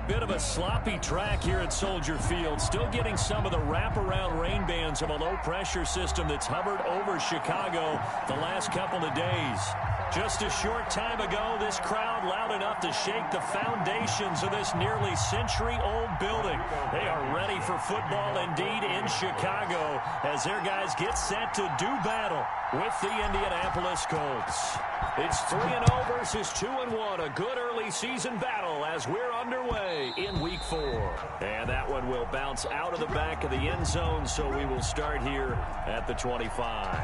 Bit of a sloppy track here at Soldier Field. Still getting some of the wraparound rain bands of a low-pressure system that's hovered over Chicago the last couple of days. Just a short time ago, this crowd loud enough to shake the foundations of this nearly century-old building. They are ready for football indeed in Chicago as their guys get set to do battle with the Indianapolis Colts. It's 3-0 versus 2-1, a good early season battle as we're underway in Week 4. And that one will bounce out of the back of the end zone, so we will start here at the 25.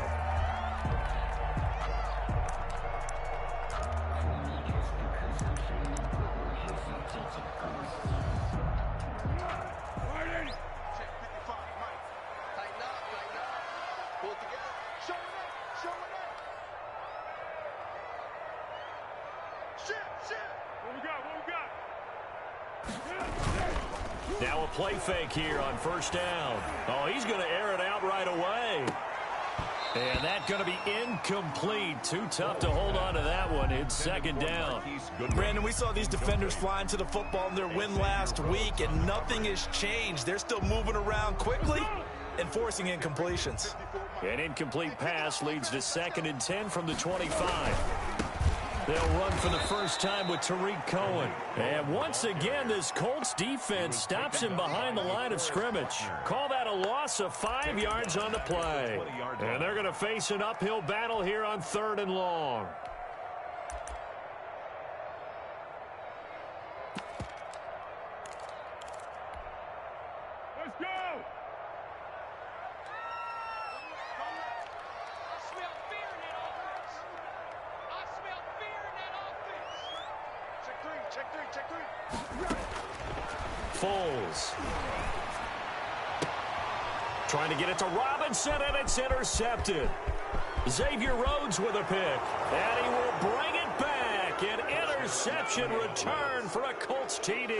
Now a play fake here on first down. Oh, he's going to air it out right away. And that's going to be incomplete. Too tough to hold on to that one. It's second down. Brandon, we saw these defenders flying to the football in their win last week, and nothing has changed. They're still moving around quickly and forcing incompletions. An incomplete pass leads to 2nd and 10 from the 25. They'll run for the first time with Tariq Cohen. And once again, this Colts defense stops him behind the line of scrimmage. Call that a loss of 5 yards on the play. And they're going to face an uphill battle here on 3rd and long. Let's go! Check three. Foles. Trying to get it to Robinson, and it's intercepted. Xavier Rhodes with a pick. And he will bring it back. An interception return for a Colts TD.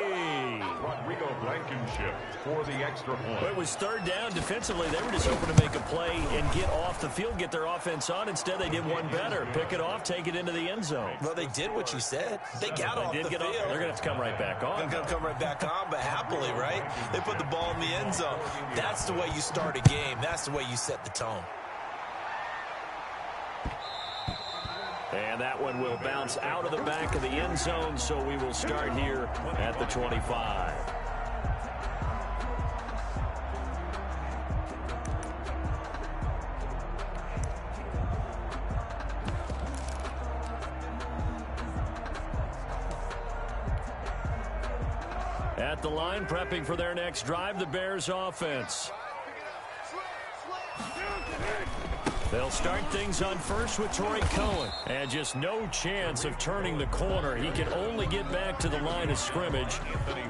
Rodrigo Blankenship for the extra point. It was 3rd down. Defensively, they were just hoping to make a play and get off the field, get their offense on. Instead, they did one better. Pick it off, take it into the end zone. Well, they did what you said. They got off the field. They're going to have to come right back on. They're going to come right back on, but happily, right? They put the ball in the end zone. That's the way you start a game. That's the way you set the tone. And that one will bounce out of the back of the end zone, so we will start here at the 25. At the line, prepping for their next drive, the Bears offense. They'll start things on first with Tariq Cohen. And just no chance of turning the corner. He can only get back to the line of scrimmage.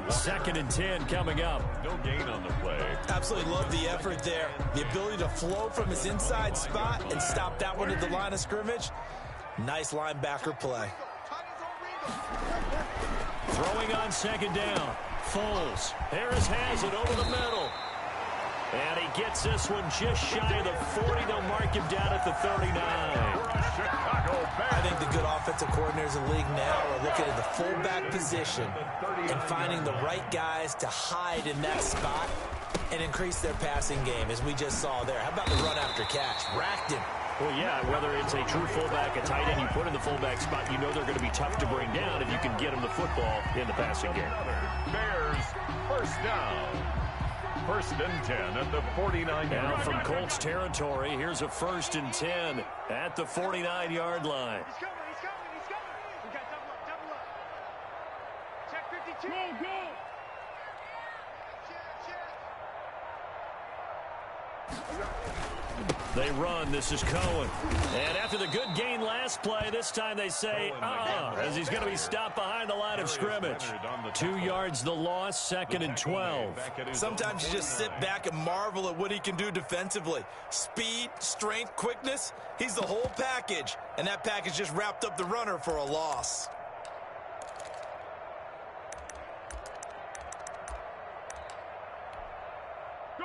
2nd and 10 coming up. No gain on the play. Absolutely love the effort there. The ability to flow from his inside spot and stop that one at the line of scrimmage. Nice linebacker play. Throwing on 2nd down. Foles. Harris has it over the middle. And he gets this one just shy of the 40. They'll mark him down at the 39. I think the good offensive coordinators in the league now are looking at the fullback position and finding the right guys to hide in that spot and increase their passing game, as we just saw there. How about the run after catch? Racked him. Well, yeah, whether it's a true fullback, a tight end you put in the fullback spot, you know they're going to be tough to bring down if you can get them the football in the passing game. Bears, first down. 1st and 10 at the 49. Now from Colts territory, here's a 1st and 10 at the 49-yard line. He's coming. We got double up. Check 52. Go. They run. This is Cohen. And after the good gain last play, this time they say, as he's going to be stopped behind the line of scrimmage. 2 yards the loss, 2nd and 12. Sometimes you just sit back and marvel at what he can do defensively. Speed, strength, quickness, he's the whole package. And that package just wrapped up the runner for a loss. Go.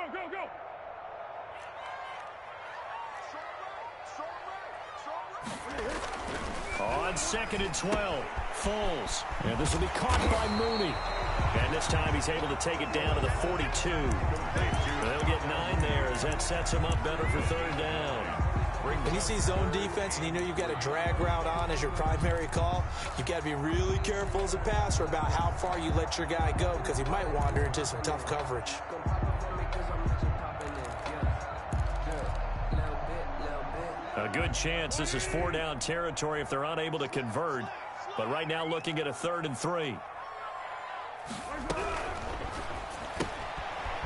On on 2nd and 12. Foles. And this will be caught by Mooney. And this time he's able to take it down to the 42. They'll get 9 there as that sets him up better for 3rd down. When you see zone defense and you know you've got a drag route on as your primary call, you've got to be really careful as a passer about how far you let your guy go because he might wander into some tough coverage. A good chance this is 4-down territory if they're unable to convert. But right now looking at a 3rd and 3.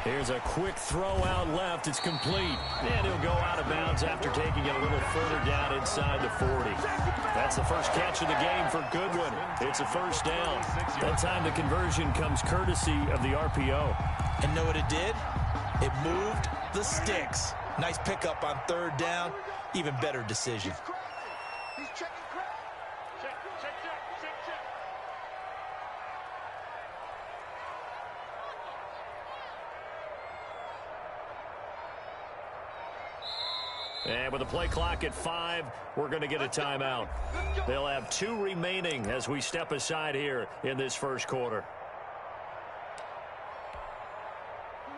Here's a quick throw out left. It's complete. And he'll go out of bounds after taking it a little further down inside the 40. That's the first catch of the game for Goodwin. It's a 1st down. That time the conversion comes courtesy of the RPO. And know what it did? It moved the sticks. Nice pickup on 3rd down. Even better decision. He's checking crap. Check. And with the play clock at 5, we're going to get a timeout. They'll have 2 remaining as we step aside here in this 1st quarter.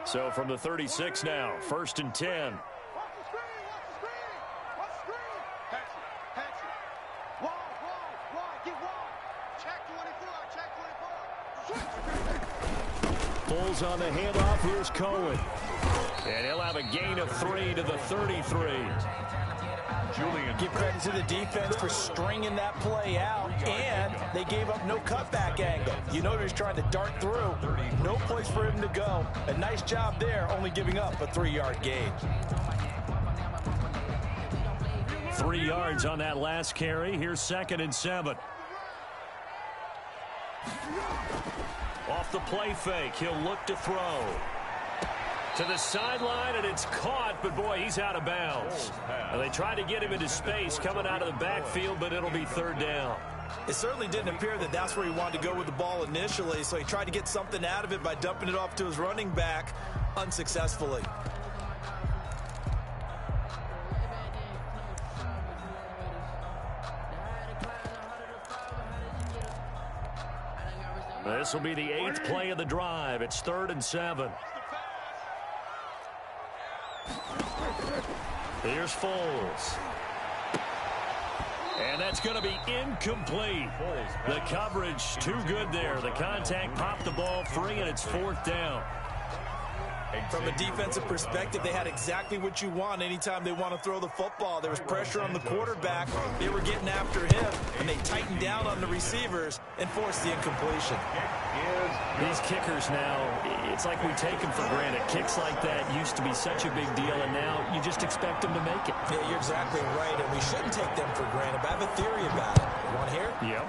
So from the 36 now, 1st and 10. Watch the screen. Patch it. Wide. Get wide. Check 24. Foles on the handoff. Here's Cohen. And he'll have a gain of 3 to the 33. Julian. Give credit to the defense for stringing that play out, and they gave up no cutback angle. You know he's trying to dart through. No place for him to go. A nice job there, only giving up a 3-yard gain. 3 yards on that last carry. Here's 2nd and 7. Off the play fake, he'll look to throw. To the sideline, and it's caught, but boy, he's out of bounds. And they tried to get him into space coming out of the backfield, but it'll be 3rd down. It certainly didn't appear that that's where he wanted to go with the ball initially, so he tried to get something out of it by dumping it off to his running back unsuccessfully. This will be the 8th play of the drive. It's 3rd and 7. Here's Foles. And that's going to be incomplete. The coverage too good there. The contact popped the ball free, and it's 4th down. From a defensive perspective, they had exactly what you want anytime they want to throw the football. There was pressure on the quarterback. They were getting after him, and they tightened down on the receivers and forced the incompletion. These kickers now, it's like we take them for granted. Kicks like that used to be such a big deal, and now you just expect them to make it. Yeah, you're exactly right, and we shouldn't take them for granted. But I have a theory about it. You want to hear? Yep.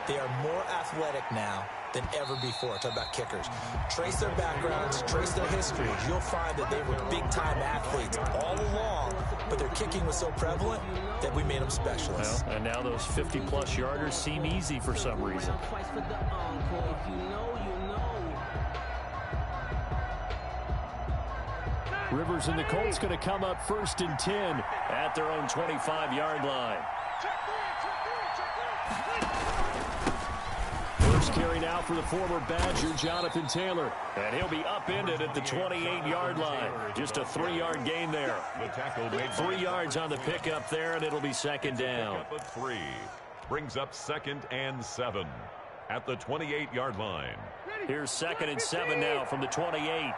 They are more athletic now than ever before. Talk about kickers. Trace their backgrounds, trace their histories. You'll find that they were big-time athletes all along, but their kicking was so prevalent that we made them specialists. Well, and now those 50-plus yarders seem easy for some reason. Rivers and the Colts going to come up 1st and 10 at their own 25-yard line. First carry now for the former Badger, Jonathan Taylor. And he'll be upended at the 28-yard line. Just a 3-yard gain there. 3 yards on the pickup there, and it'll be 2nd down. 3 brings up 2nd and 7 at the 28-yard line. Here's 2nd and 7 now from the 28.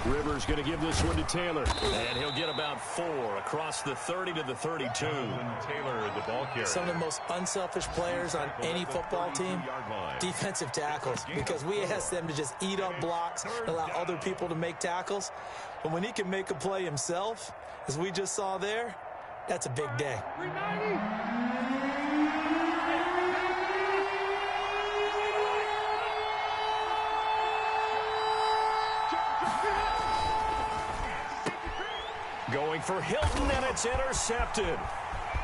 Rivers going to give this one to Taylor. And he'll get about 4 across the 30 to the 32. Taylor, the ball carrier. Some of the most unselfish players on any football team, defensive tackles, because we ask them to just eat up blocks, allow other people to make tackles. But when he can make a play himself, as we just saw there, that's a big day. Going for Hilton, and it's intercepted.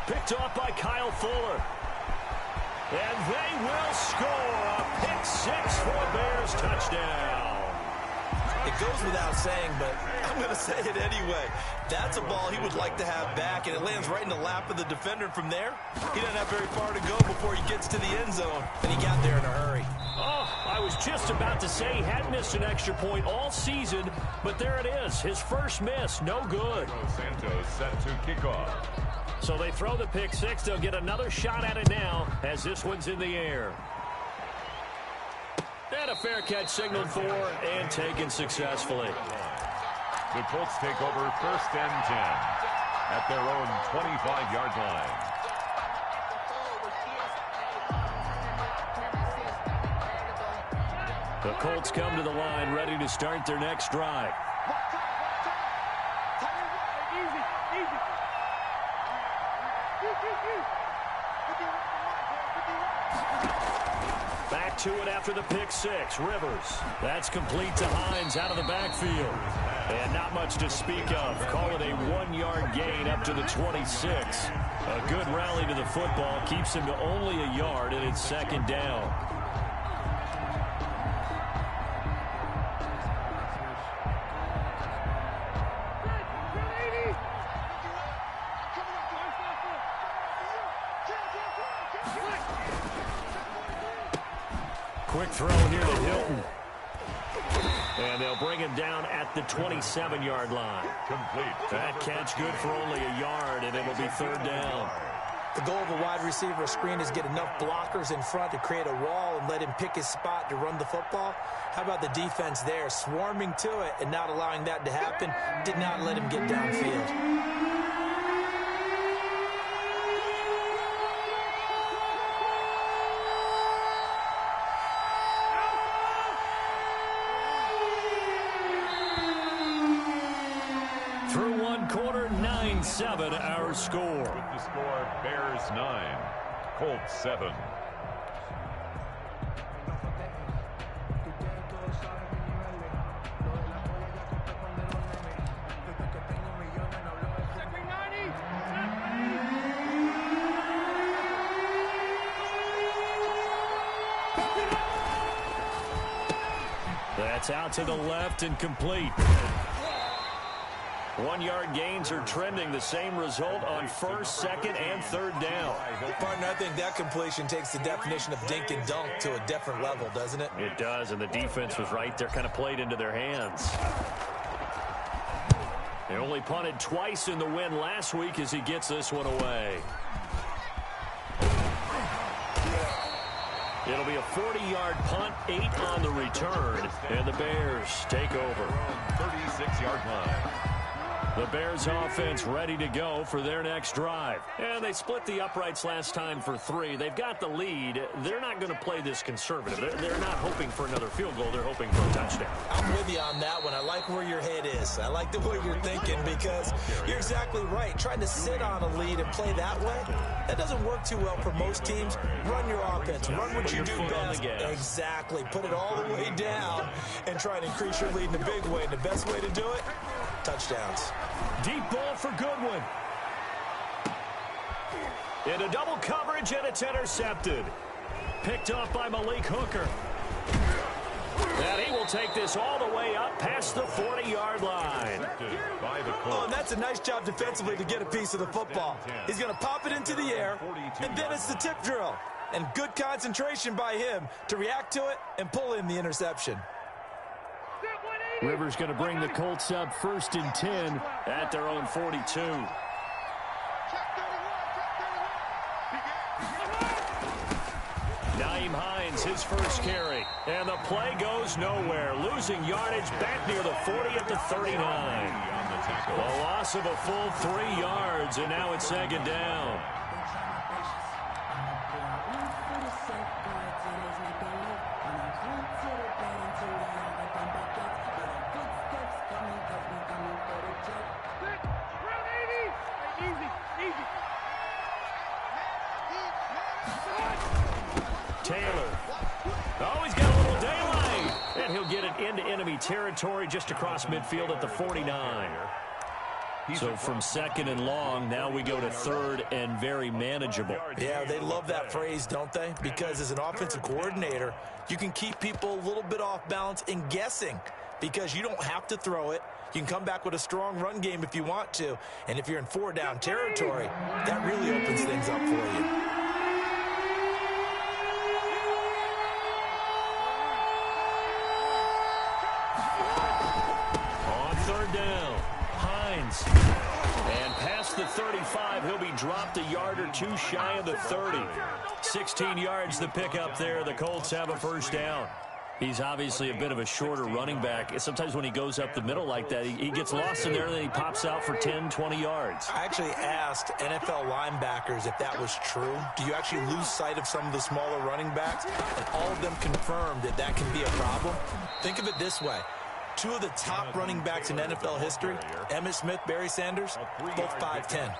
Picked off by Kyle Fuller. And they will score a pick 6 for Bears touchdown. It goes without saying, but I'm going to say it anyway. That's a ball he would like to have back, and it lands right in the lap of the defender. From there, he doesn't have very far to go before he gets to the end zone, and he got there in a hurry. Oh, I was just about to say he hadn't missed an extra point all season, but there it is. His first miss, no good. Santos set to kick off. So they throw the pick six. They'll get another shot at it now as this one's in the air. And a fair catch signaled for and taken successfully. The Colts take over 1st and 10 at their own 25-yard line. The Colts come to the line ready to start their next drive. Back to it after the pick six. Rivers. That's complete to Hines out of the backfield. And not much to speak of. Call it a 1-yard gain up to the 26. A good rally to the football. Keeps him to only a yard, and it's 2nd down. Quick throw here to Hilton. And they'll bring him down at the 27-yard line. Complete. That catch good for only a yard, and it'll be 3rd down. The goal of a wide receiver screen is get enough blockers in front to create a wall and let him pick his spot to run the football. How about the defense there, swarming to it and not allowing that to happen? Did not let him get downfield. Through one quarter, 9-7 our score. With the score, Bears 9, Colts 7. That's out to the left and complete. 1-yard gains are trending. The same result on 1st, 2nd, and 3rd down. Partner, I think that completion takes the definition of dink and dunk to a different level, doesn't it? It does, and the defense was right there, kind of played into their hands. They only punted twice in the win last week as he gets this one away. It'll be a 40-yard punt, 8 on the return, and the Bears take over. 36-yard line. The Bears offense ready to go for their next drive. And they split the uprights last time for 3. They've got the lead. They're not going to play this conservative. They're not hoping for another field goal. They're hoping for a touchdown. I'm with you on that one. I like where your head is. I like the way you're thinking because you're exactly right. Trying to sit on a lead and play that way, that doesn't work too well for most teams. Run your offense. Run what you do best. Exactly. Put it all the way down and try and increase your lead in a big way. And the best way to do it, touchdowns. Deep ball for Goodwin. Into double coverage, and it's intercepted. Picked off by Malik Hooker. And he will take this all the way up past the 40-yard line. Oh, and that's a nice job defensively to get a piece of the football. He's going to pop it into the air, and then it's the tip drill. And good concentration by him to react to it and pull in the interception. Rivers going to bring the Colts up 1st and 10 at their own 42. Nyheim Hines, his first carry. And the play goes nowhere. Losing yardage back near the 40 at the 39. A loss of a full 3 yards, and now it's 2nd down. Taylor. Oh, he's got a little daylight. And he'll get it into enemy territory just across midfield at the 49. So from 2nd and long, now we go to 3rd and very manageable. Yeah, they love that phrase, don't they? Because as an offensive coordinator, you can keep people a little bit off balance and guessing. because you don't have to throw it. You can come back with a strong run game if you want to. And if you're in 4-down territory, that really opens things up for you. On 3rd down, Hines. And past the 35, he'll be dropped a yard or two shy of the 30. 16 yards the pickup there. The Colts have a 1st down. He's obviously a bit of a shorter running back. Sometimes when he goes up the middle like that, he gets lost in there, and then he pops out for 10, 20 yards. I actually asked NFL linebackers if that was true. Do you actually lose sight of some of the smaller running backs? And all of them confirmed that that can be a problem. Think of it this way. 2 of the top running backs in NFL history, Emmitt Smith, Barry Sanders, both 5'10".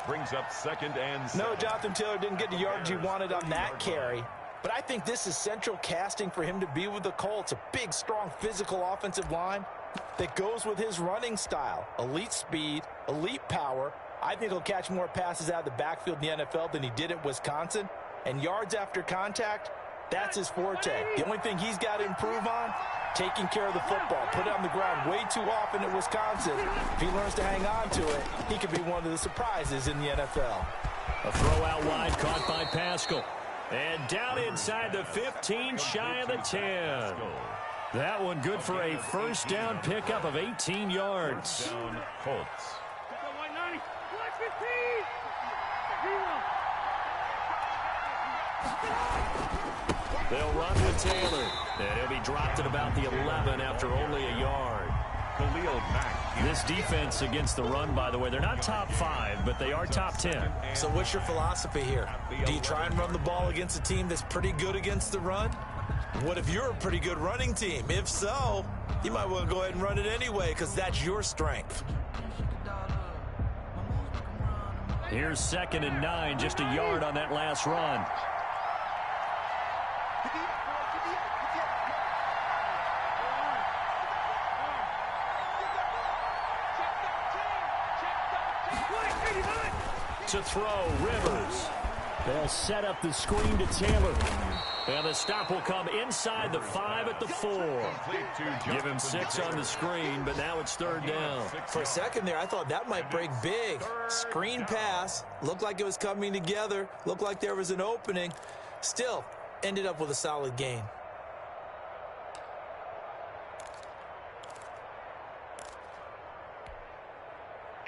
Brings up 2nd and 7. No, Jonathan Taylor didn't get the yards he wanted on that carry. But I think this is central casting for him to be with the Colts. A big, strong, physical offensive line that goes with his running style. Elite speed, elite power. I think he'll catch more passes out of the backfield in the NFL than he did at Wisconsin. And yards after contact, that's his forte. The only thing he's got to improve on, taking care of the football. Put it on the ground way too often at Wisconsin. If he learns to hang on to it, he could be one of the surprises in the NFL. A throw out wide caught by Pascal. And down inside the 15, shy of the 10. That one good for a 1st down pickup of 18 yards. Down Colts. They'll run with Taylor. And he'll be dropped at about the 11 after only a yard. Khalil Mack. This defense against the run, by the way, they're not top 5, but they are top 10. So what's your philosophy here? Do you try and run the ball against a team that's pretty good against the run? What if you're a pretty good running team? If so, you might want to go ahead and run it anyway because that's your strength. Here's 2nd and 9, just a yard on that last run. To throw, Rivers. They'll set up the screen to Taylor. And the stop will come inside the 5 at the 4. Give him 6 on the screen, but now it's 3rd down. For a second there, I thought that might break big. Screen pass. Looked like it was coming together. Looked like there was an opening. Still, ended up with a solid gain.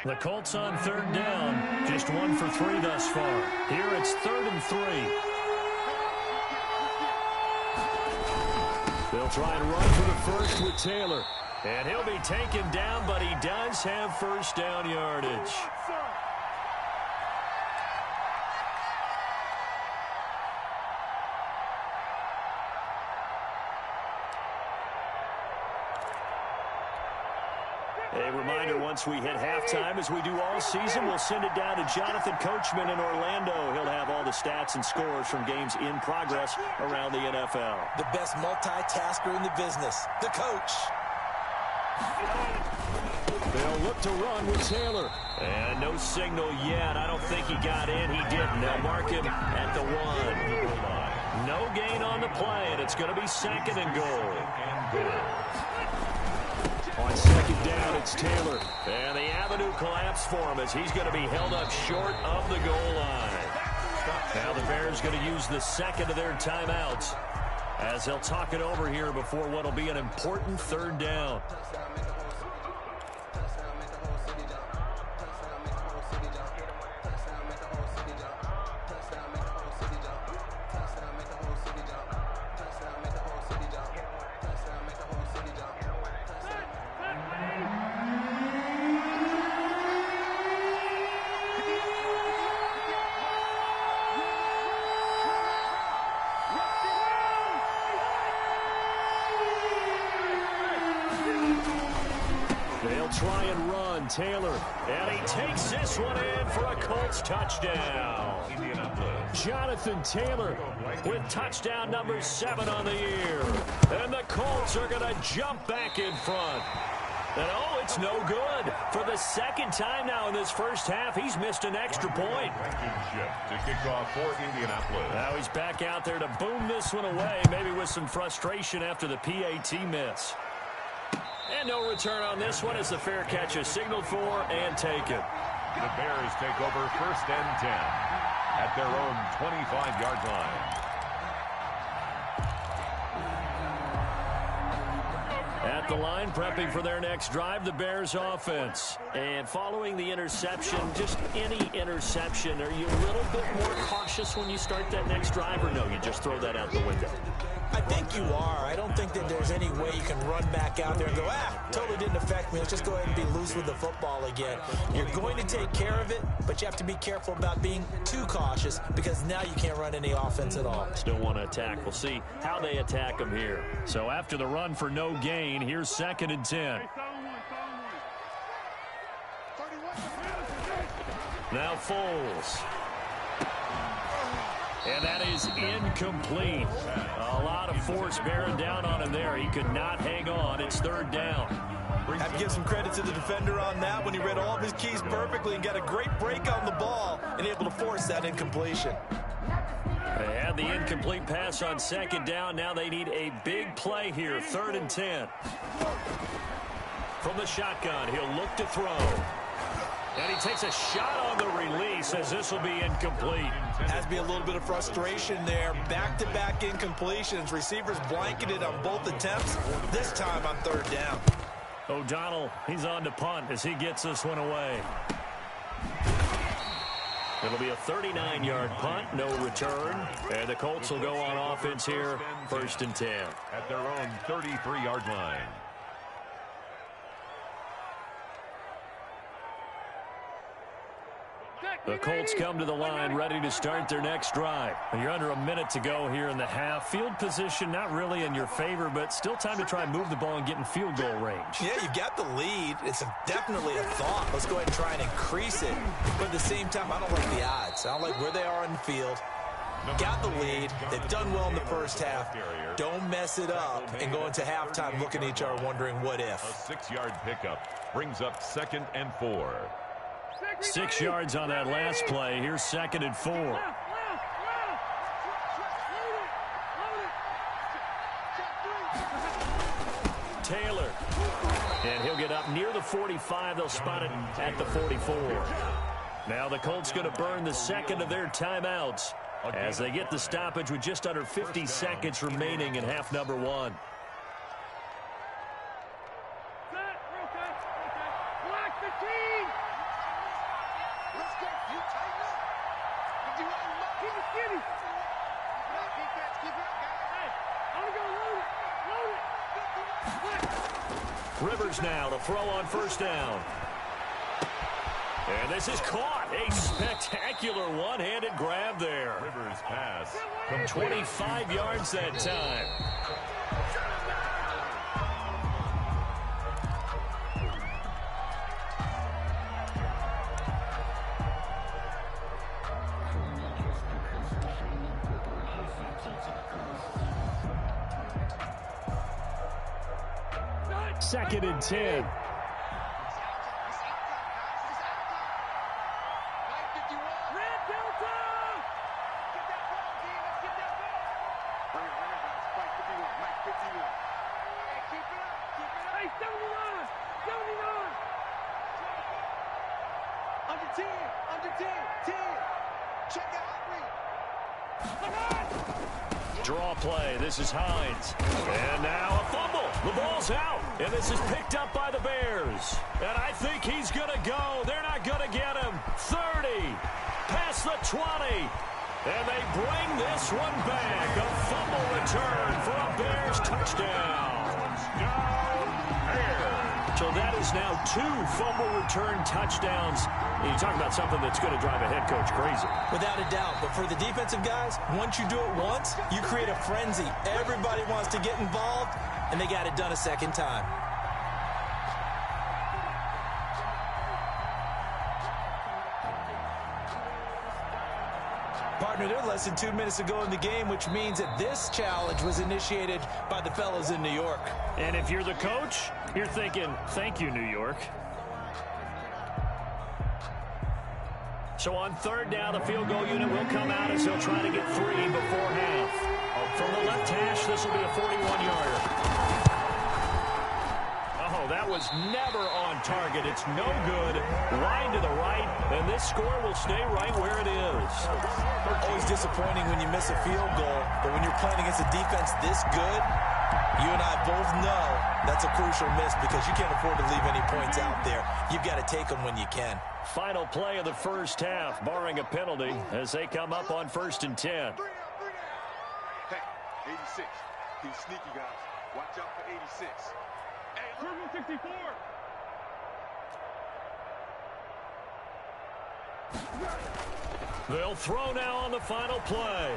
The Colts on 3rd down. Just 1 for 3 thus far. Here it's 3rd and 3. They'll try and run for the 1st with Taylor. And he'll be taken down, but he does have 1st down yardage. A reminder, once we hit halftime, as we do all season, we'll send it down to Jonathan Coachman in Orlando. He'll have all the stats and scores from games in progress around the NFL. The best multitasker in the business, the coach. They'll look to run with Taylor. And no signal yet. I don't think he got in. He didn't. They'll mark him at the 1. No gain on the play, and it's going to be 2nd and goal. On 2nd down, it's Taylor. And the avenue collapsed for him as he's going to be held up short of the goal line. Now the Bears going to use the 2nd of their timeouts as they'll talk it over here before what will be an important 3rd down. Try and run, Taylor, and he takes this one in for a Colts touchdown. Jonathan Taylor with touchdown number 7 on the year. And the Colts are going to jump back in front. And oh, it's no good. For the 2nd time now in this first half, he's missed an extra point. To kick off for Indianapolis. Now he's back out there to boom this one away, maybe with some frustration after the PAT miss. And no return on this one as the fair catch is signaled for and taken. The Bears take over 1st and 10 at their own 25-yard line. At the line, prepping for their next drive, the Bears offense. And following the interception, just any interception, are you a little bit more cautious when you start that next drive, or no, you just throw that out the window? I think you are. I don't think that there's any way you can run back out there and go, totally didn't affect me. Let's just go ahead and be loose with the football again. You're going to take care of it, but you have to be careful about being too cautious because now you can't run any offense at all. Still want to attack. We'll see how they attack them here. So after the run for no gain, here's 2nd and 10. Now Foles. And that is incomplete. A lot of force bearing down on him there. He could not hang on. It's 3rd down. Have to give some credit to the defender on that when he read all of his keys perfectly and got a great break on the ball and able to force that incompletion. They had the incomplete pass on 2nd down. Now they need a big play here. 3rd and 10. From the shotgun, he'll look to throw. And he takes a shot on the release as this will be incomplete. Has to be a little bit of frustration there. Back-to-back incompletions. Receivers blanketed on both attempts, this time on 3rd down. O'Donnell, he's on to punt as he gets this one away. It'll be a 39-yard punt, no return. And the Colts will go on offense here, 1st and 10. At their own 33-yard line. The Colts come to the line ready to start their next drive. You're under a minute to go here in the half. Field position not really in your favor, but still time to try and move the ball and get in field goal range. Yeah, you got the lead. It's definitely a thought. Let's go ahead and try and increase it. But at the same time, I don't like the odds. I don't like where they are in the field. Got the lead. They've done well in the first half. Don't mess it up and go into halftime looking at each other wondering what if. A 6-yard pickup brings up 2nd and 4. 6 yards on that last play. Here's 2nd and 4. Taylor. And he'll get up near the 45. They'll spot it at the 44. Now the Colts going to burn the 2nd of their timeouts as they get the stoppage with just under 50 seconds remaining in half number 1. Rivers now to throw on 1st down. And this is caught. A spectacular one-handed grab there. Rivers pass from 25 yards that time. Second and 10. Draw play. This is Hines. And now a fumble. The ball's out. And this is picked up by the Bears. And I think he's going to go. They're not going to get him. 30. Past the 20. And they bring this one back. A fumble return for a Bears touchdown. So that is now 2 fumble return touchdowns. You talk about something that's going to drive a head coach crazy. Without a doubt. But for the defensive guys, once you do it once, you create a frenzy. Everybody wants to get involved, and they got it done a second time. Partner, they're less than 2 minutes to go in the game, which means that this challenge was initiated by the fellas in New York. And if you're the coach, you're thinking, thank you, New York. So on 3rd down, the field goal unit will come out as they'll try to get 3 before half. From the left hash, this will be a 41-yarder. Oh, that was never on target. It's no good. Wide to the right, and this score will stay right where it is. Always disappointing when you miss a field goal, but when you're playing against a defense this good, you and I both know that's a crucial miss because you can't afford to leave any points out there. You've got to take them when you can. Final play of the first half, barring a penalty, as they come up on 1st and 10. Hey, 86. He's sneaky, guys. Watch out for 86. Hey, look. 64. They'll throw now on the final play.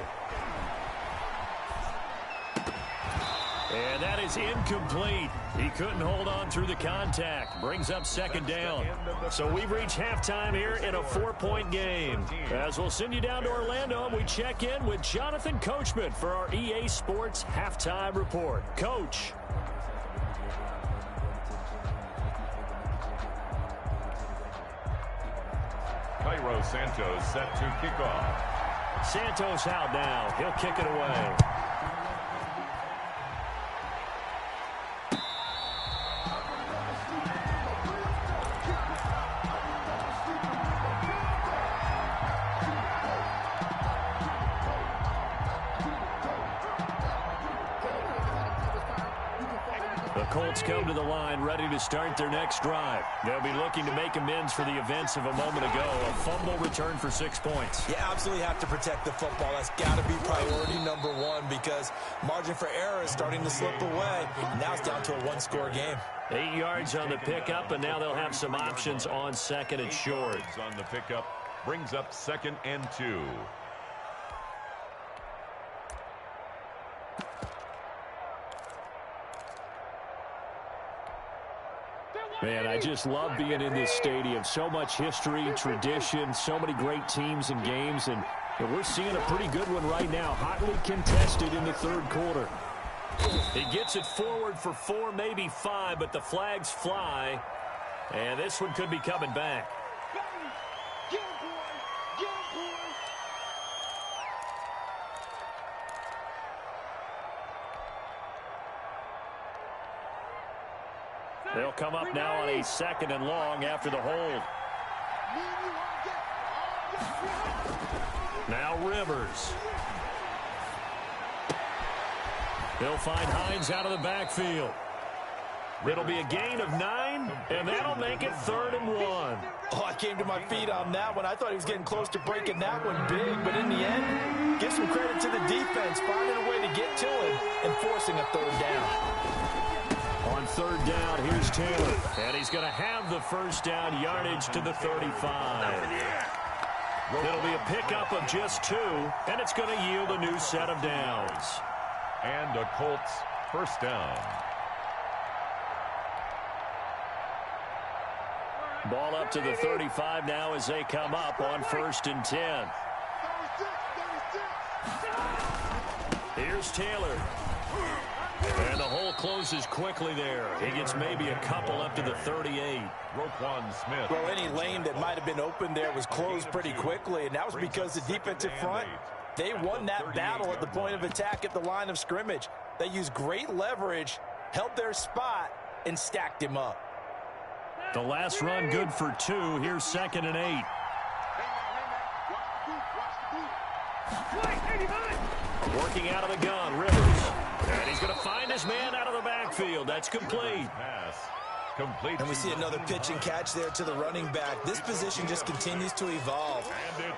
And that is incomplete. He couldn't hold on through the contact. Brings up 2nd down. So we've reached halftime here in a 4-point game. As we'll send you down to Orlando, we check in with Jonathan Coachman for our EA Sports Halftime Report. Coach. Cairo Santos set to kick off. Santos out now. He'll kick it away. Colts come to the line ready to start their next drive. They'll be looking to make amends for the events of a moment ago. A fumble return for 6 points. You absolutely have to protect the football. That's got to be priority number one because margin for error is starting to slip away. Now it's down to a one-score game. 8 yards on the pickup, and now they'll have some options on 2nd and short. On the pickup brings up 2nd and 2. Man, I just love being in this stadium. So much history, tradition, so many great teams and games, and we're seeing a pretty good one right now. Hotly contested in the 3rd quarter. He gets it forward for 4, maybe 5, but the flags fly, and this one could be coming back. They'll come up now on a 2nd and long after the hold. Now Rivers. They'll find Hines out of the backfield. It'll be a gain of 9, and that'll make it 3rd and 1. Oh, I came to my feet on that one. I thought he was getting close to breaking that one big, but in the end, give some credit to the defense, finding a way to get to him and forcing a 3rd down. On 3rd down, here's Taylor, and he's going to have the 1st down yardage to the 35. It'll be a pickup of just 2, and it's going to yield a new set of downs. And a Colts 1st down. Ball up to the 35 now as they come up on 1st and 10. Here's Taylor. And the hole closes quickly there. He gets maybe a couple up to the 38. Roquan Smith. Well, any lane that might have been open there was closed pretty quickly, and that was because the defensive front, they won that battle at the point of attack at the line of scrimmage. They used great leverage, held their spot, and stacked him up. The last run good for 2. Here's 2nd and 8. Working out of the gun, Rivers. And he's going to find his man out of the backfield. That's complete. Pass. Complete. And we see another pitch and catch there to the running back. This position just continues to evolve.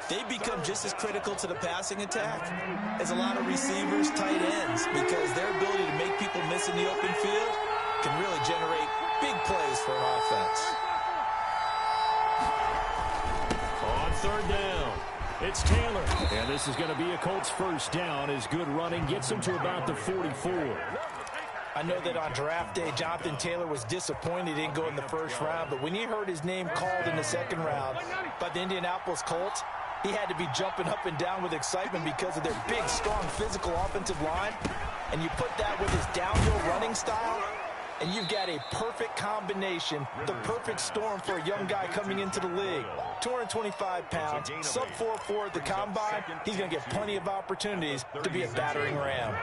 They become just as critical to the passing attack as a lot of receivers, tight ends, because their ability to make people miss in the open field can really generate big plays for an offense. On 3rd down, it's Taylor. And this is going to be a Colts 1st down as good running gets him to about the 44. I know that on draft day, Jonathan Taylor was disappointed he didn't go in the 1st round, but when he heard his name called in the 2nd round by the Indianapolis Colts, he had to be jumping up and down with excitement because of their big, strong, physical offensive line. And you put that with his downhill running style, and you've got a perfect combination, the perfect storm for a young guy coming into the league. 225 pounds, sub 4.4 at the combine. He's going to get plenty of opportunities to be a battering ram.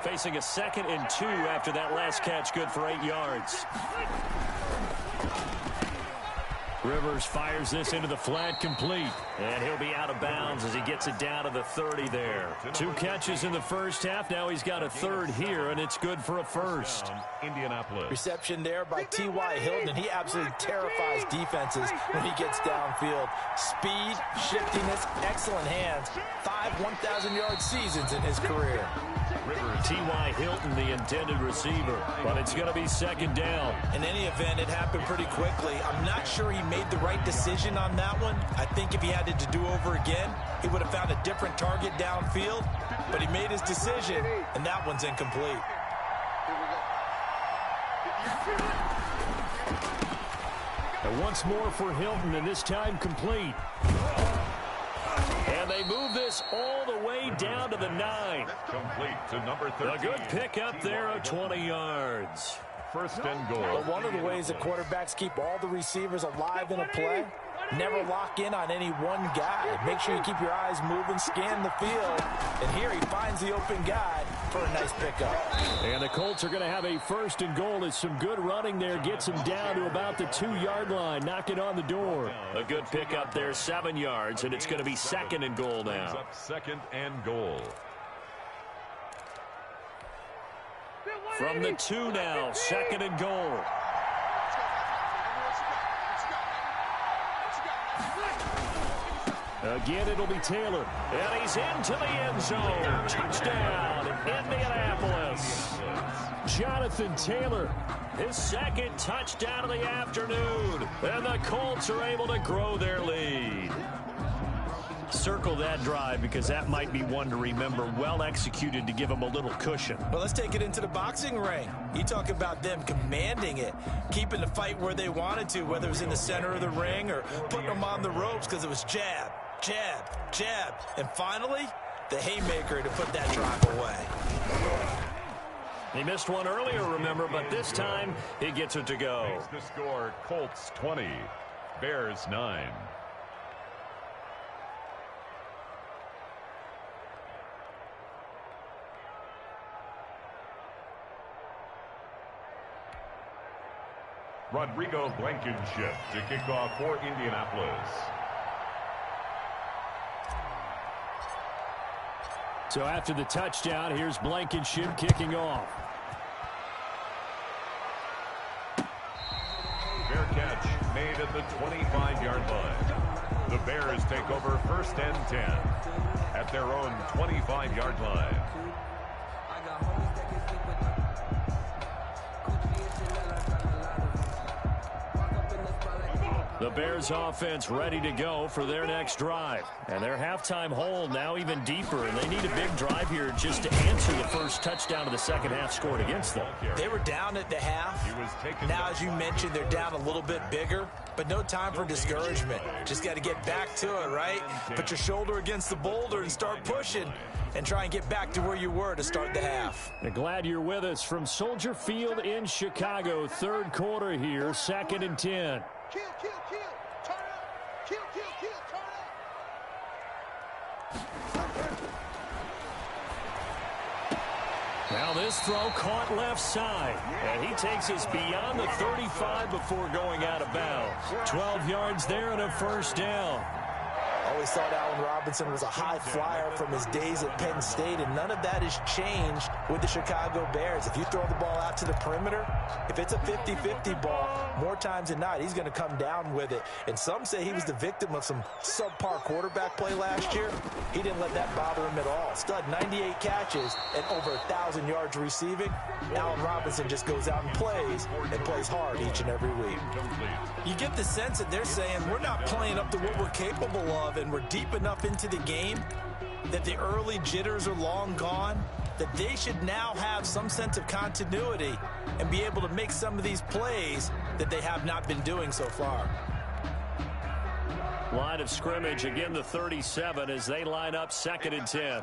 Facing a 2nd and 2 after that last catch, good for 8 yards. Rivers fires this into the flat, complete. And he'll be out of bounds as he gets it down to the 30 there. 2 catches in the first half. Now he's got a 3rd here, and it's good for a 1st. Indianapolis. Reception there by T.Y. Hilton, and he absolutely terrifies defenses when he gets downfield. Speed, shiftiness, excellent hands. 5 1,000-yard seasons in his career. T.Y. Hilton, the intended receiver, but it's going to be 2nd down. In any event, it happened pretty quickly. I'm not sure he made the right decision on that one. I think if he had it to do over again, he would have found a different target downfield, but he made his decision, and that one's incomplete. And once more for Hilton, and this time complete. And they move this all the way down to the 9. Complete to number 13. A good pickup there of 20 yards. 1st and goal. But one of the ways that quarterbacks keep all the receivers alive in a play, never lock in on any one guy. Make sure you keep your eyes moving, scan the field. And here he finds the open guy for a nice pickup. And the Colts are going to have a 1st and goal as some good running there gets him down to about the 2-yard line, knocking on the door. A good pickup there, 7 yards, and it's going to be 2nd and goal now. 2nd and goal. From the 2 now, 2nd and goal. Again, it'll be Taylor. And he's into the end zone. Touchdown, Indianapolis. Jonathan Taylor, his 2nd touchdown of the afternoon. And the Colts are able to grow their lead. Circle that drive because that might be one to remember. Well executed to give them a little cushion. Well, let's take it into the boxing ring. You talk about them commanding it, keeping the fight where they wanted to, whether it was in the center of the ring or putting them on the ropes because it was jab, jab, jab. And finally, the haymaker to put that drive away. He missed one earlier, remember, but this time he gets it to go. Makes the score Colts 20, Bears 9. Rodrigo Blankenship to kick off for Indianapolis. So after the touchdown, here's Blankenship kicking off. Fair catch made at the 25-yard line. The Bears take over 1st and 10 at their own 25-yard line. The Bears offense ready to go for their next drive. And their halftime hole now even deeper, and they need a big drive here just to answer the first touchdown of the second half scored against them. They were down at the half. Now, as you mentioned, they're down a little bit bigger, but no time for discouragement. Just got to get back to it, right? Put your shoulder against the boulder and start pushing and try and get back to where you were to start the half. And glad you're with us from Soldier Field in Chicago. 3rd quarter here, 2nd and 10. Kill, kill, kill. Turn up. Kill, kill, kill. Turn up. Now this throw caught left side. And he takes us beyond the 35 before going out of bounds. 12 yards there and a 1st down. Always thought Allen Robinson was a high flyer from his days at Penn State, and none of that has changed with the Chicago Bears. If you throw the ball out to the perimeter, if it's a 50-50 ball, more times than not, he's going to come down with it. And some say he was the victim of some subpar quarterback play last year. He didn't let that bother him at all. Stud, 98 catches and over 1,000 yards receiving. Allen Robinson just goes out and plays hard each and every week. You get the sense that they're saying we're not playing up to what we're capable of, and we're deep enough into the game that the early jitters are long gone, that they should now have some sense of continuity and be able to make some of these plays that they have not been doing so far. Line of scrimmage, again the 37 as they line up 2nd and 10.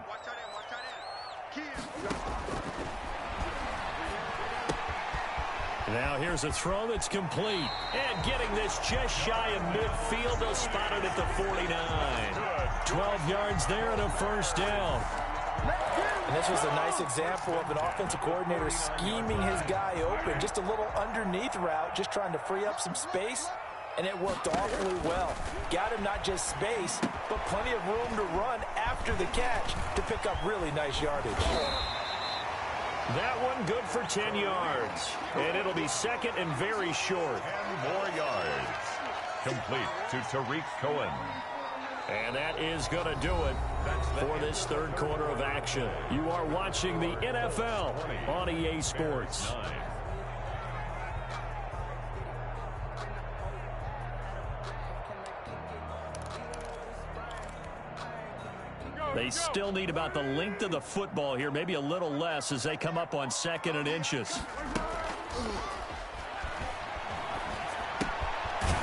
Now here's a throw that's complete. And getting this just shy of midfield, they'll spot it at the 49. 12 yards there and a 1st down. And this was a nice example of an offensive coordinator scheming his guy open. Just a little underneath route, just trying to free up some space, and it worked awfully well. Got him not just space, but plenty of room to run after the catch to pick up really nice yardage. That one good for 10 yards. And it'll be second and very short. 10 more yards. Complete to Tariq Cohen. And that is going to do it for this third quarter of action. You are watching the NFL on EA Sports. They still need about the length of the football here, maybe a little less as they come up on 2nd and inches.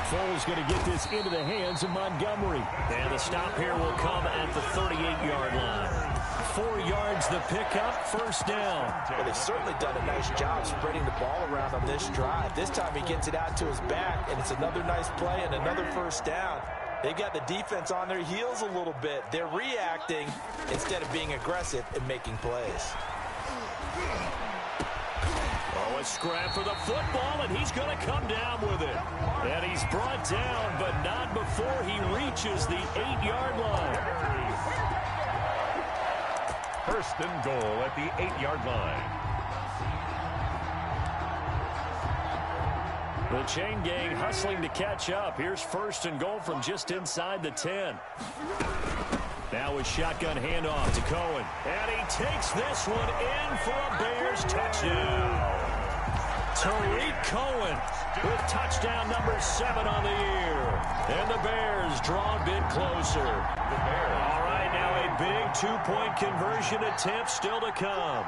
Foles going to get this into the hands of Montgomery. And the stop here will come at the 38-yard line. 4 yards the pickup, first down. Well, they've certainly done a nice job spreading the ball around on this drive. This time he gets it out to his back, and it's another nice play and another first down. They've got the defense on their heels a little bit. They're reacting instead of being aggressive and making plays. Oh, a scrap for the football, and he's going to come down with it. And he's brought down, but not before he reaches the 8-yard line. First and goal at the 8-yard line. The chain gang hustling to catch up. Here's first and goal from just inside the 10. Now a shotgun handoff to Cohen. And he takes this one in for a Bears touchdown. Tariq Cohen with touchdown number 7 on the year. And the Bears draw a bit closer. All right, now a big 2-point conversion attempt still to come.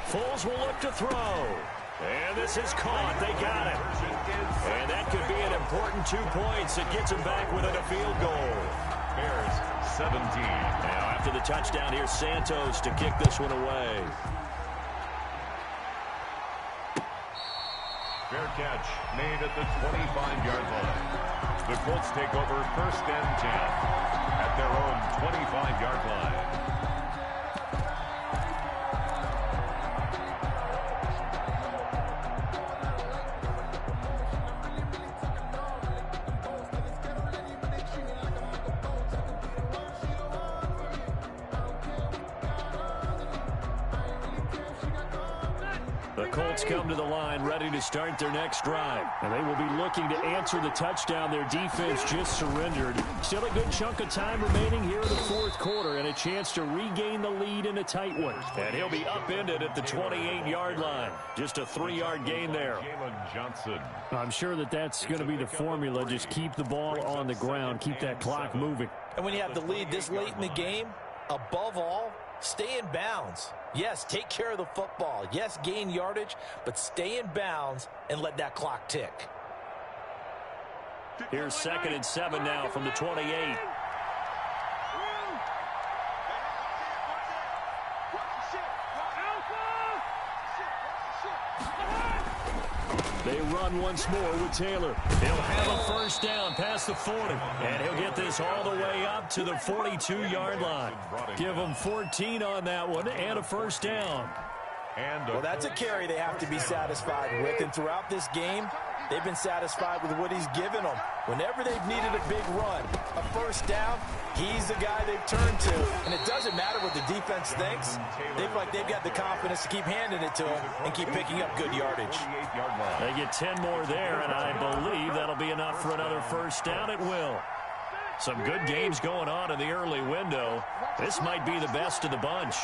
Foles will look to throw. And this is caught. They got it. And that could be an important 2 points. It gets them back within a field goal. Bears 17. Now after the touchdown, here's Santos to kick this one away. Fair catch made at the 25-yard line. The Colts take over first and 10 at their own 25-yard line. The Colts come to the line ready to start their next drive. And they will be looking to answer the touchdown their defense just surrendered. Still a good chunk of time remaining here in the fourth quarter and a chance to regain the lead in a tight one. And he'll be upended at the 28-yard line. Just a 3-yard gain there. Johnson. I'm sure that's going to be the formula. Just keep the ball on the ground. Keep that clock moving. And when you have the lead this late in the game, above all, stay in bounds. Yes, take care of the football. Yes, gain yardage, but stay in bounds and let that clock tick. Here's 2nd and 7 now from the 28. They run once more with Taylor. He'll have a first down past the 40. And he'll get this all the way up to the 42-yard line. Give him 14 on that one and a first down. Well, that's a carry they have to be satisfied with. And throughout this game, they've been satisfied with what he's given them. Whenever they've needed a big run, a first down, he's the guy they've turned to. And it doesn't matter what the defense thinks. They feel like they've got the confidence to keep handing it to him and keep picking up good yardage. They get 10 more there, and I believe that'll be enough for another first down. It will. Some good games going on in the early window. This might be the best of the bunch.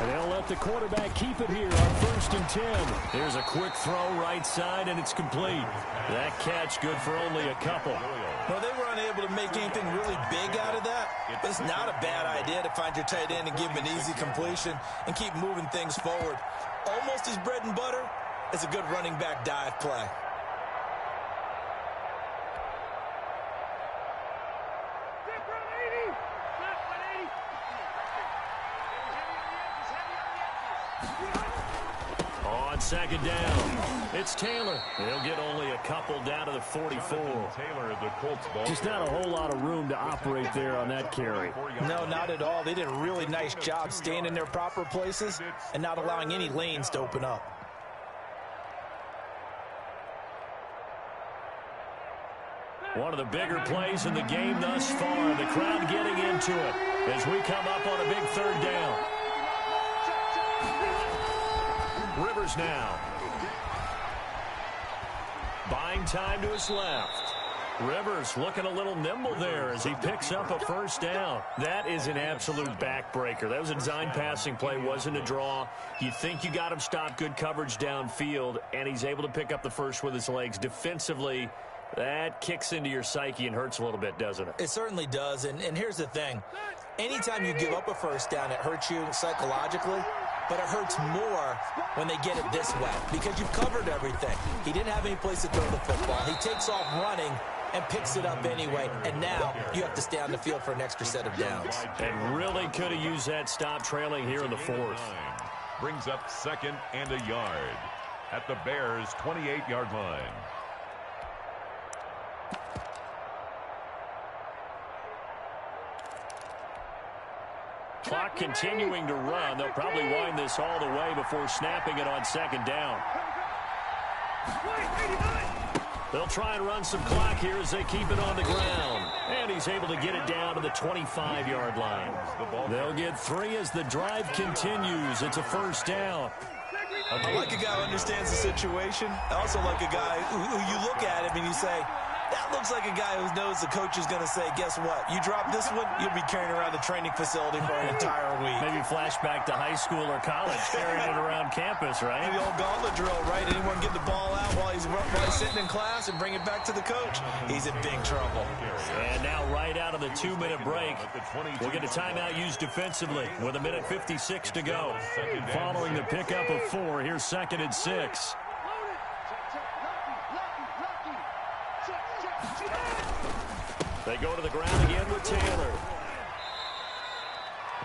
And they'll let the quarterback keep it here on 1st and 10. There's a quick throw right side, and it's complete. That catch good for only a couple. Well, they were unable to make anything really big out of that. But it's not a bad idea to find your tight end and give him an easy completion and keep moving things forward. Almost his bread and butter is a good running back dive play. second down. It's Taylor. He'll get only a couple down to the 44. Taylor, the Colts ball. Just not a whole lot of room to operate there on that carry. No, not at all. They did a really nice job staying in their proper places and not allowing any lanes to open up. One of the bigger plays in the game thus far. The crowd getting into it as we come up on a big third down. Rivers now. Buying time to his left. Rivers looking a little nimble there as he picks up a first down. That is an absolute backbreaker. That was a design passing play, wasn't a draw. You think you got him stopped, good coverage downfield, and he's able to pick up the first with his legs. Defensively, that kicks into your psyche and hurts a little bit, doesn't it? It certainly does, and here's the thing. Anytime you give up a first down, it hurts you psychologically, but it hurts more when they get it this way because you've covered everything. He didn't have any place to throw the football. He takes off running and picks it up anyway, and now you have to stay on the field for an extra set of downs. And really could have used that stop trailing here in the fourth. Brings up 2nd and a yard at the Bears' 28-yard line. Clock continuing to run. They'll probably wind this all the way before snapping it on second down. They'll try and run some clock here as they keep it on the ground. And he's able to get it down to the 25-yard line. They'll get 3 as the drive continues. It's a first down. I like a guy who understands the situation. I also like a guy who you look at him and you say, that looks like a guy who knows the coach is going to say, guess what? You drop this one, you'll be carrying around the training facility for an entire week. Maybe flashback to high school or college, carrying it around campus, right? The old gauntlet drill, right? Anyone get the ball out while he's sitting in class and bring it back to the coach? He's in big trouble. And now right out of the 2-minute break, we'll get a timeout used defensively with 1:56 to go. Following the pickup of 4, here's 2nd and 6. They go to the ground again with Taylor.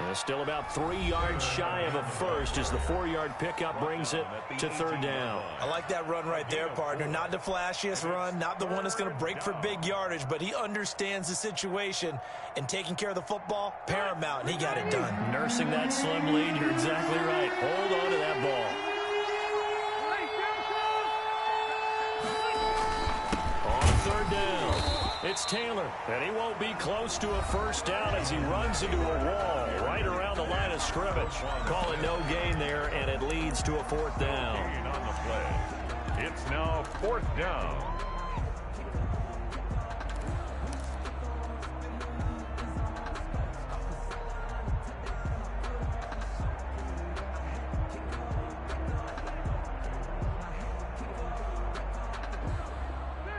And still about 3 yards shy of a first as the 4-yard pickup brings it to third down. I like that run right there, partner. Not the flashiest run, not the one that's going to break for big yardage, but he understands the situation, and taking care of the football, paramount, and he got it done. Nursing that slim lead, you're exactly right. Hold on to that ball. On third down. It's Taylor, and he won't be close to a first down as he runs into a wall right around the line of scrimmage. Call it no gain there, and it leads to a 4th down. On the play. It's now 4th down.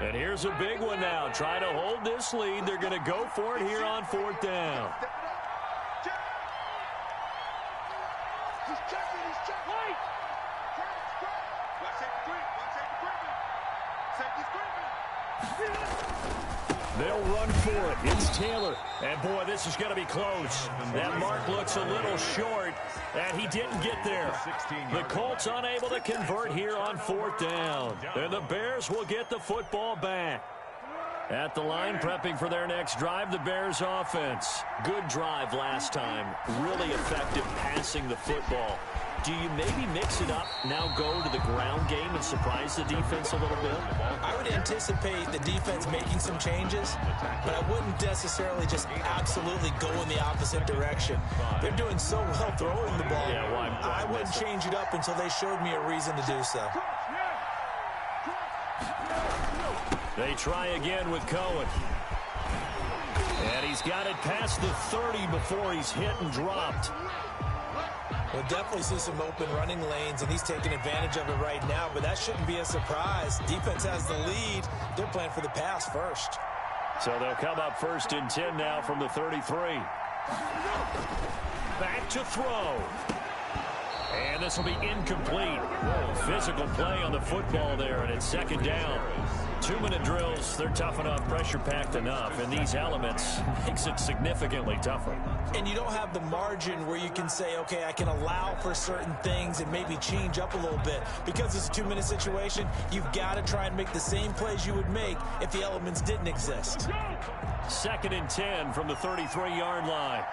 And here's a big one now. Try to hold this lead. They're going to go for it here on 4th down. They'll run for it. It's Taylor. And, boy, this is going to be close. That mark looks a little short, and he didn't get there. The Colts unable to convert here on 4th down. And the Bears will get the football back. At the line, prepping for their next drive, the Bears offense. Good drive last time. Really effective passing the football. Do you maybe mix it up, now go to the ground game and surprise the defense a little bit? I would anticipate the defense making some changes, but I wouldn't necessarily just absolutely go in the opposite direction. They're doing so well throwing the ball. Yeah, why I wouldn't change it up until they showed me a reason to do so. They try again with Cohen. And he's got it past the 30 before he's hit and dropped. We'll definitely see some open running lanes, and he's taking advantage of it right now, but that shouldn't be a surprise. Defense has the lead. They're playing for the pass first. So they'll come up 1st and 10 now from the 33. Back to throw. And this will be incomplete. Physical play on the football there, and it's second down. 2-minute drills, they're tough enough, pressure-packed enough, and these elements makes it significantly tougher. And you don't have the margin where you can say, okay, I can allow for certain things and maybe change up a little bit. Because it's a 2-minute situation, you've got to try and make the same plays you would make if the elements didn't exist. 2nd and 10 from the 33-yard line.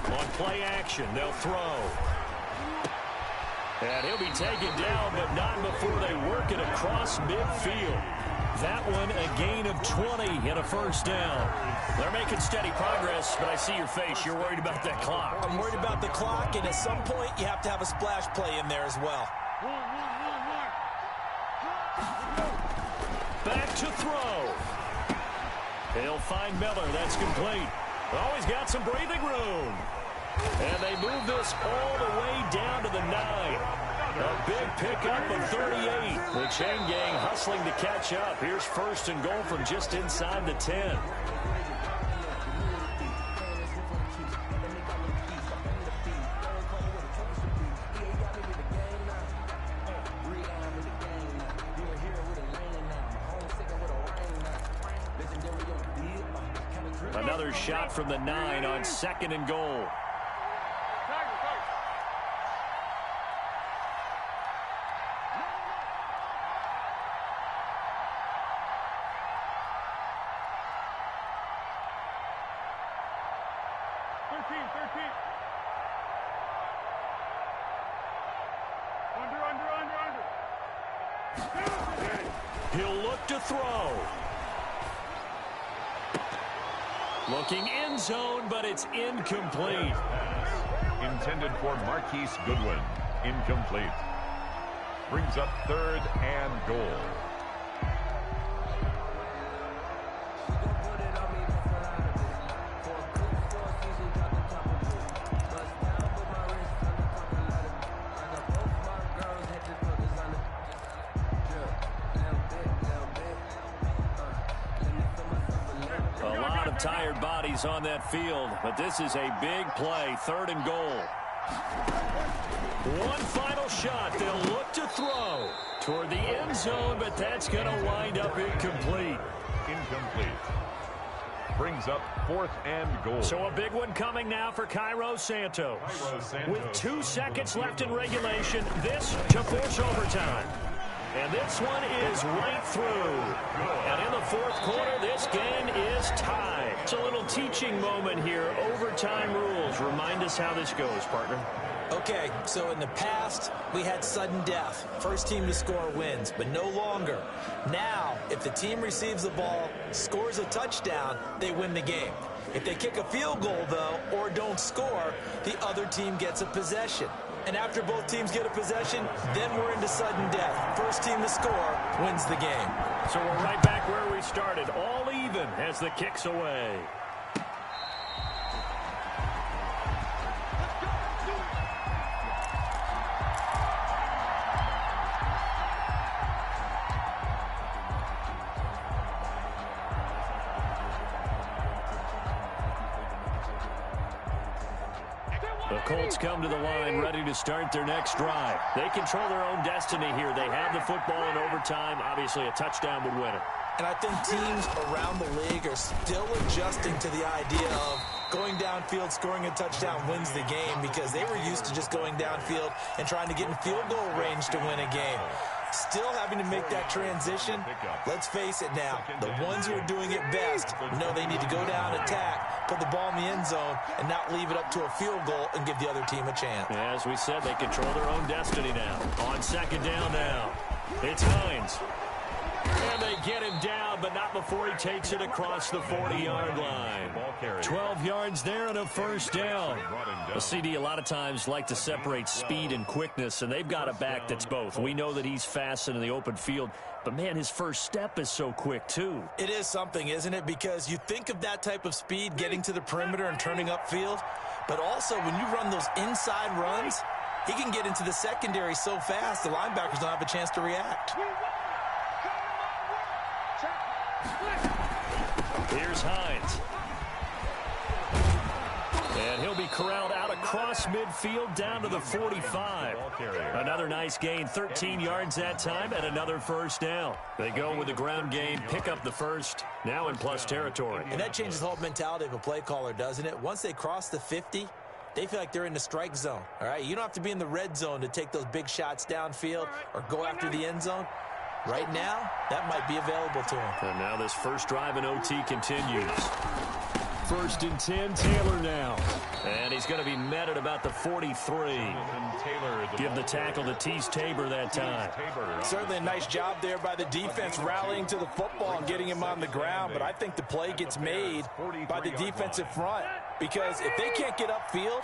On play action, they'll throw. And he'll be taken down, but not before they work it across midfield. That one, a gain of 20 and a first down. They're making steady progress, but I see your face. You're worried about that clock. I'm worried about the clock, and at some point, you have to have a splash play in there as well. Back to throw. He'll find Miller. That's complete. Oh, he's got some breathing room. And they move this all the way down to the 9. A big pickup of 38. The chain gang hustling to catch up. Here's 1st and goal from just inside the 10. Another shot from the 9 on 2nd and goal. He'll look to throw. Looking end zone, but it's incomplete. Intended for Marquise Goodwin. Incomplete. Brings up 3rd and goal. Tired bodies on that field, but this is a big play. 3rd and goal. One final shot. They'll look to throw toward the end zone, but that's going to wind up incomplete. Incomplete. Brings up 4th and goal. So a big one coming now for Cairo Santos. With 2 seconds left in regulation, this to force overtime. And this one is right through. And in the 4th quarter, this game is tied. It's a little teaching moment here. Overtime rules. Remind us how this goes, partner. Okay, so in the past, we had sudden death. First team to score wins, but no longer. Now, if the team receives the ball, scores a touchdown, they win the game. If they kick a field goal, though, or don't score, the other team gets a possession. And after both teams get a possession, then we're into sudden death. First team to score wins the game. So we're right back where we started, all even as the kick's away. The Colts come to the line ready to start their next drive. They control their own destiny here. They have the football in overtime. Obviously, a touchdown would win it. And I think teams around the league are still adjusting to the idea of going downfield, scoring a touchdown wins the game, because they were used to just going downfield and trying to get in field goal range to win a game. Still having to make that transition. Let's face it now, the ones who are doing it best know they need to go down, attack, put the ball in the end zone, and not leave it up to a field goal and give the other team a chance. As we said, they control their own destiny now. On 2nd down now, it's Hines. And they get him down, but not before he takes it across the 40-yard line. 12 yards there and a first down. A CD a lot of times like to separate speed and quickness, and they've got a back that's both. We know that he's fast in the open field, but, man, his first step is so quick, too. It is something, isn't it? Because you think of that type of speed getting to the perimeter and turning upfield, but also when you run those inside runs, he can get into the secondary so fast the linebackers don't have a chance to react. Here's Hines. And he'll be quickly corralled out across midfield down to the 45. Another nice gain, 13 yards that time, and another first down. They go with the ground game, pick up the first, now in plus territory. And that changes the whole mentality of a play caller, doesn't it? Once they cross the 50, they feel like they're in the strike zone, all right? You don't have to be in the red zone to take those big shots downfield or go after the end zone. Right now, that might be available to him. And now this first drive in OT continues. First and 10, Taylor now. And he's going to be met at about the 43. Give the tackle to Tease Tabor that time. Certainly a nice job there by the defense rallying to the football and getting him on the ground, but I think the play gets made by the defensive front because if they can't get upfield,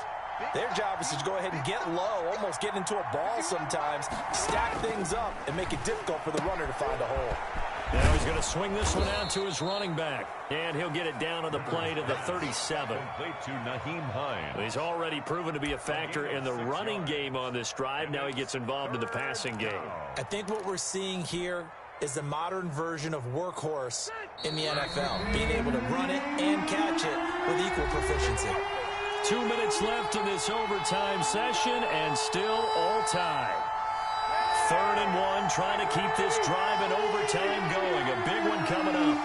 their job is to go ahead and get low, almost get into a ball sometimes, stack things up, and make it difficult for the runner to find a hole. Now he's going to swing this one out to his running back. And he'll get it down on the play to the 37. He's already proven to be a factor in the running game on this drive. Now he gets involved in the passing game. I think what we're seeing here is the modern version of workhorse in the NFL, being able to run it and catch it with equal proficiency. 2 minutes left in this overtime session, and still all tied. 3rd and 1, trying to keep this drive in overtime going. A big one coming up.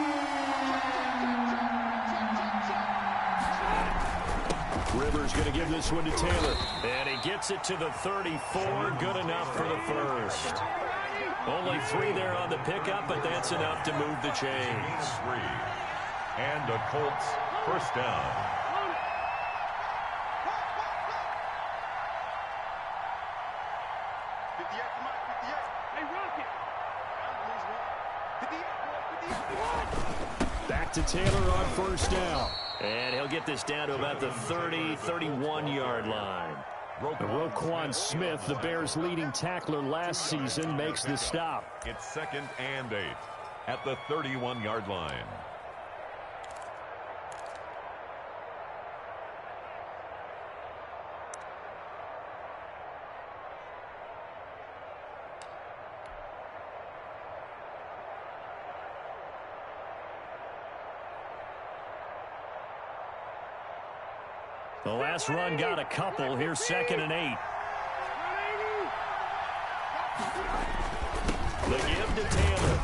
Rivers going to give this one to Taylor. And he gets it to the 34. Good enough for the first. Only 3 there on the pickup, but that's enough to move the chains. And the Colts first down. Back to Taylor on first down. And he'll get this down to about the 30, 31-yard line. Roquan Smith, the Bears' leading tackler last season, makes the stop. It's 2nd and 8 at the 31-yard line. The last run got a couple. Here's 2nd and 8. The give to Taylor.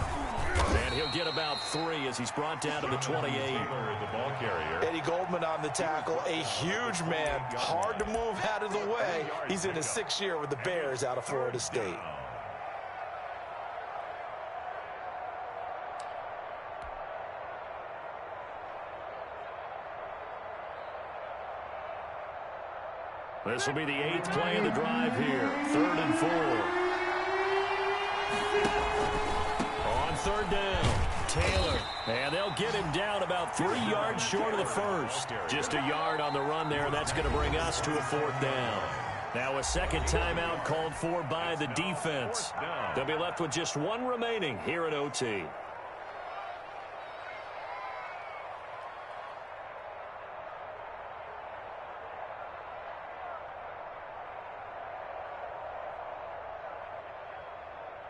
And he'll get about 3 as he's brought down to the 28. The ball carrier. Eddie Goldman on the tackle, a huge man, hard to move out of the way. He's in his 6th year with the Bears out of Florida State. This will be the 8th play of the drive here. 3rd and 4. On 3rd down, Taylor. And they'll get him down about 3 yards short of the first. Just a yard on the run there, and that's going to bring us to a 4th down. Now a second timeout called for by the defense. They'll be left with just 1 remaining here at OT.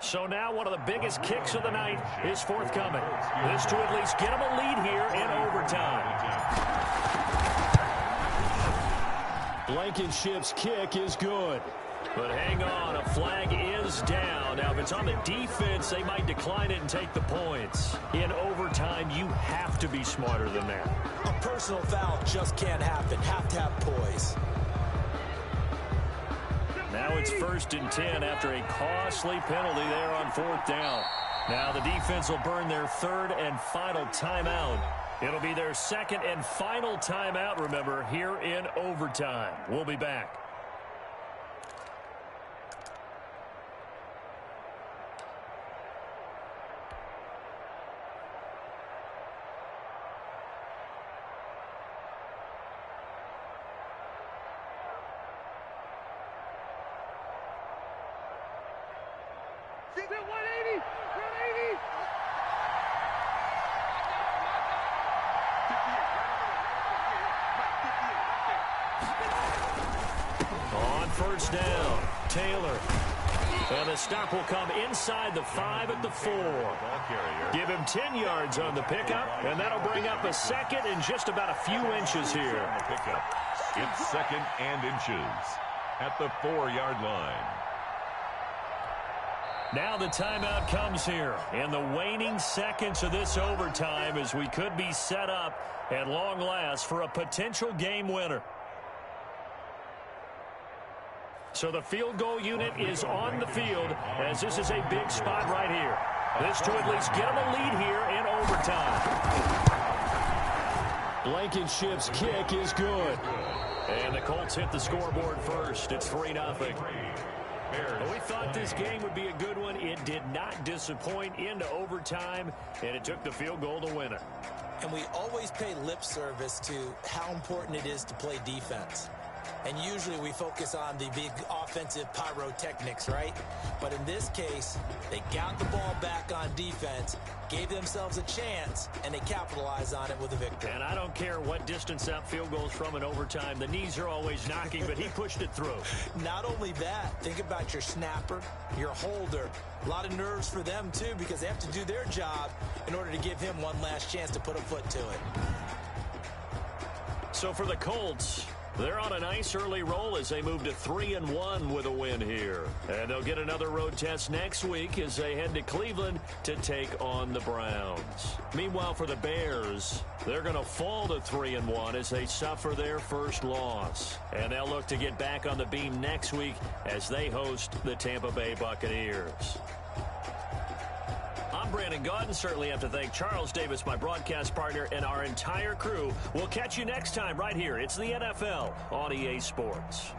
So now one of the biggest kicks of the night is forthcoming. This to at least get them a lead here in overtime. Blankenship's kick is good. But hang on, a flag is down. Now, if it's on the defense, they might decline it and take the points. In overtime, you have to be smarter than that. A personal foul just can't happen. Have to have poise. Now it's 1st and 10 after a costly penalty there on 4th down. Now the defense will burn their 3rd and final timeout. It'll be their 2nd and final timeout, remember, here in overtime. We'll be back. On 1st down, Taylor. And the stop will come inside the 5 at the 4. Give him 10 yards on the pickup, and that'll bring up a second and just about a few inches here. It's second and inches at the 4-yard line. Now the timeout comes here in the waning seconds of this overtime as we could be set up at long last for a potential game winner. So the field goal unit is on the field as this is a big spot right here. This to at least get them a lead here in overtime. Blankenship's kick is good. And the Colts hit the scoreboard first. It's 3-0. Well, we thought this game would be a good one. It did not disappoint into overtime, and it took the field goal to win it. And we always pay lip service to how important it is to play defense. And usually we focus on the big offensive pyrotechnics, right? But in this case, they got the ball back on defense, gave themselves a chance, and they capitalized on it with a victory. And I don't care what distance that field goes from in overtime. The knees are always knocking, but he pushed it through. Not only that, think about your snapper, your holder. A lot of nerves for them, too, because they have to do their job in order to give him one last chance to put a foot to it. So for the Colts, they're on a nice early roll as they move to 3-1 with a win here. And they'll get another road test next week as they head to Cleveland to take on the Browns. Meanwhile, for the Bears, they're going to fall to 3-1 as they suffer their first loss. And they'll look to get back on the beam next week as they host the Tampa Bay Buccaneers. I'm Brandon Gaudin. Certainly have to thank Charles Davis, my broadcast partner, and our entire crew. We'll catch you next time right here. It's the NFL on EA Sports.